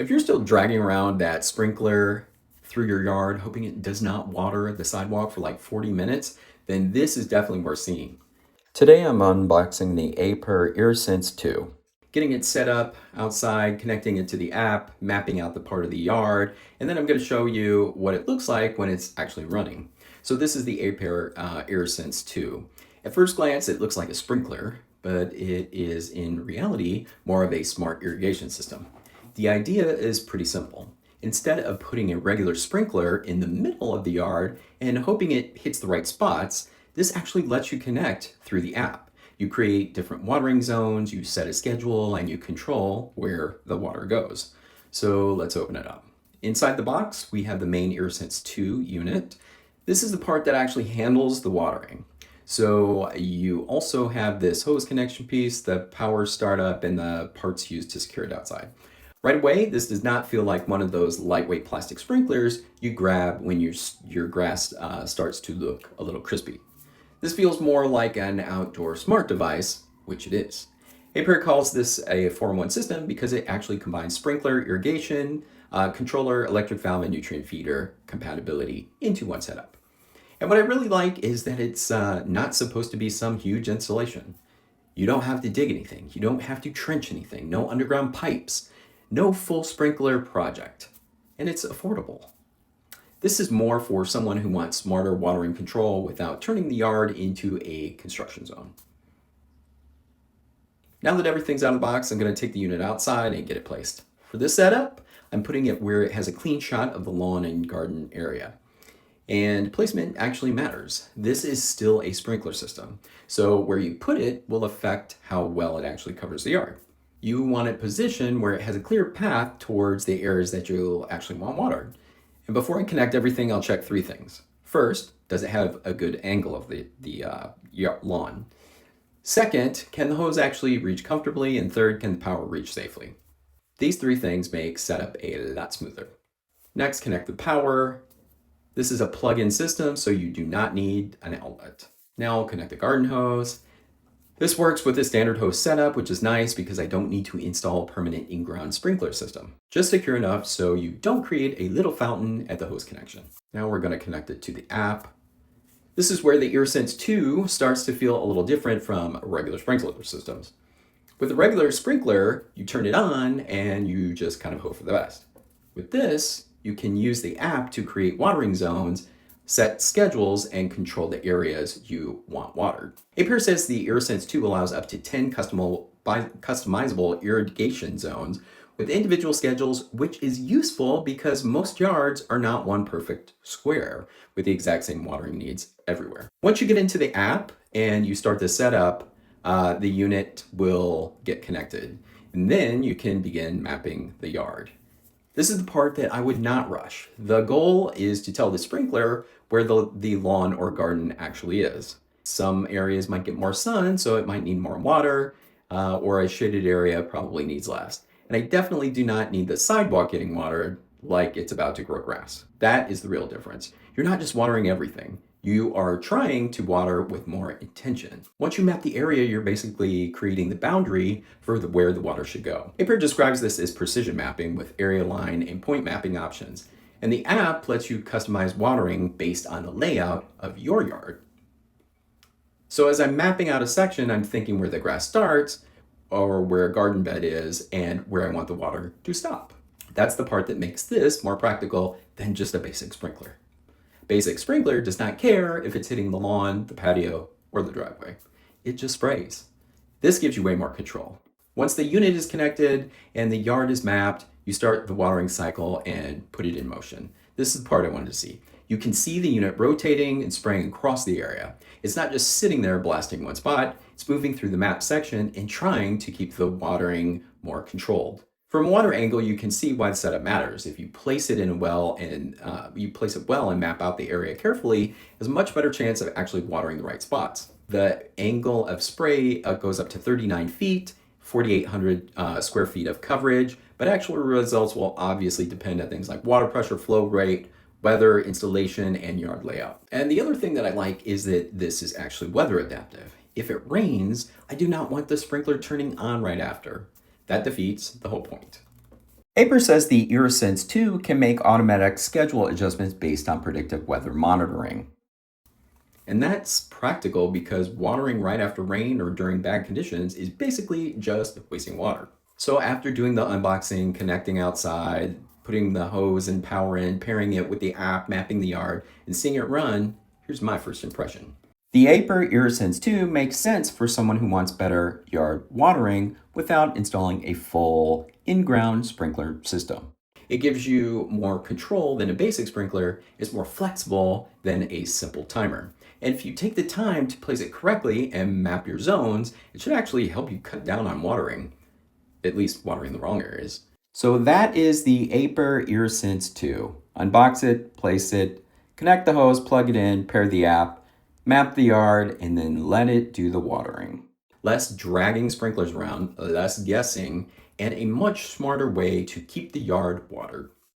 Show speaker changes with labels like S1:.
S1: If you're still dragging around that sprinkler through your yard, hoping it does not water the sidewalk for like 40 minutes, then this is definitely worth seeing. Today I'm unboxing the Aiper Irrisense 2. Getting it set up outside, connecting it to the app, mapping out the part of the yard, and then I'm going to show you what it looks like when it's actually running. So this is the Aiper Irrisense 2. At first glance, it looks like a sprinkler, but it is in reality more of a smart irrigation system. The idea is pretty simple. Instead of putting a regular sprinkler in the middle of the yard and hoping it hits the right spots, this actually lets you connect through the app. You create different watering zones, you set a schedule, and you control where the water goes. So let's open it up. Inside the box, we have the main Irrisense 2 unit. This is the part that actually handles the watering. So you also have this hose connection piece, the power startup, and the parts used to secure it outside. Right away, this does not feel like one of those lightweight plastic sprinklers you grab when your grass starts to look a little crispy. This feels more like an outdoor smart device, which it is. Aiper calls this a 4-in-1 system because it actually combines sprinkler, irrigation, controller, electric valve, and nutrient feeder compatibility into one setup. And what I really like is that it's not supposed to be some huge installation. You don't have to dig anything. You don't have to trench anything. No underground pipes. No full sprinkler project. And it's affordable. This is more for someone who wants smarter watering control without turning the yard into a construction zone. Now that everything's out of the box, I'm going to take the unit outside and get it placed. For this setup, I'm putting it where it has a clean shot of the lawn and garden area. And placement actually matters. This is still a sprinkler system, so where you put it will affect how well it actually covers the yard. You want it positioned where it has a clear path towards the areas that you'll actually want watered. And before I connect everything, I'll check 3 things. First, does it have a good angle of the lawn? Second, can the hose actually reach comfortably? And third, can the power reach safely? These 3 things make setup a lot smoother. Next, connect the power. This is a plug-in system, so you do not need an outlet. Now I'll connect the garden hose. This works with the standard hose setup, which is nice because I don't need to install a permanent in-ground sprinkler system. Just secure enough so you don't create a little fountain at the hose connection. Now we're going to connect it to the app. This is where the Irrisense 2 starts to feel a little different from regular sprinkler systems. With a regular sprinkler, you turn it on and you just kind of hope for the best. With this, you can use the app to create watering zones, set schedules, and control the areas you want watered. Aiper says the Irrisense 2 allows up to 10 customizable irrigation zones with individual schedules, which is useful because most yards are not one perfect square with the exact same watering needs everywhere. Once you get into the app and you start the setup, the unit will get connected, and then you can begin mapping the yard. This is the part that I would not rush. The goal is to tell the sprinkler where the lawn or garden actually is. Some areas might get more sun, so it might need more water, or a shaded area probably needs less. And I definitely do not need the sidewalk getting watered like it's about to grow grass. That is the real difference. You're not just watering everything. You are trying to water with more intention. Once you map the area, you're basically creating the boundary for where the water should go. Aiper describes this as precision mapping with area line and point mapping options. And the app lets you customize watering based on the layout of your yard. So as I'm mapping out a section, I'm thinking where the grass starts or where a garden bed is and where I want the water to stop. That's the part that makes this more practical than just a basic sprinkler. Basic sprinkler does not care if it's hitting the lawn, the patio, or the driveway. It just sprays. This gives you way more control. Once the unit is connected and the yard is mapped, you start the watering cycle and put it in motion. This is the part I wanted to see. You can see the unit rotating and spraying across the area. It's not just sitting there blasting one spot, it's moving through the map section and trying to keep the watering more controlled. From a water angle, you can see why the setup matters. If you place it in a well and map out the area carefully, there's a much better chance of actually watering the right spots. The angle of spray goes up to 39 feet, 4,800 square feet of coverage, but actual results will obviously depend on things like water pressure, flow rate, weather, installation, and yard layout. And the other thing that I like is that this is actually weather adaptive. If it rains, I do not want the sprinkler turning on right after. That defeats the whole point. Aiper says the Irrisense 2 can make automatic schedule adjustments based on predictive weather monitoring. And that's practical because watering right after rain or during bad conditions is basically just wasting water. So after doing the unboxing, connecting outside, putting the hose and power in, pairing it with the app, mapping the yard, and seeing it run, here's my first impression. The Aiper Irrisense 2 makes sense for someone who wants better yard watering without installing a full in-ground sprinkler system. It gives you more control than a basic sprinkler, it's more flexible than a simple timer. And if you take the time to place it correctly and map your zones, it should actually help you cut down on watering, at least watering the wrong areas. So that is the Aiper Irrisense 2. Unbox it, place it, connect the hose, plug it in, pair the app, map the yard, and then let it do the watering. Less dragging sprinklers around, less guessing, and a much smarter way to keep the yard watered.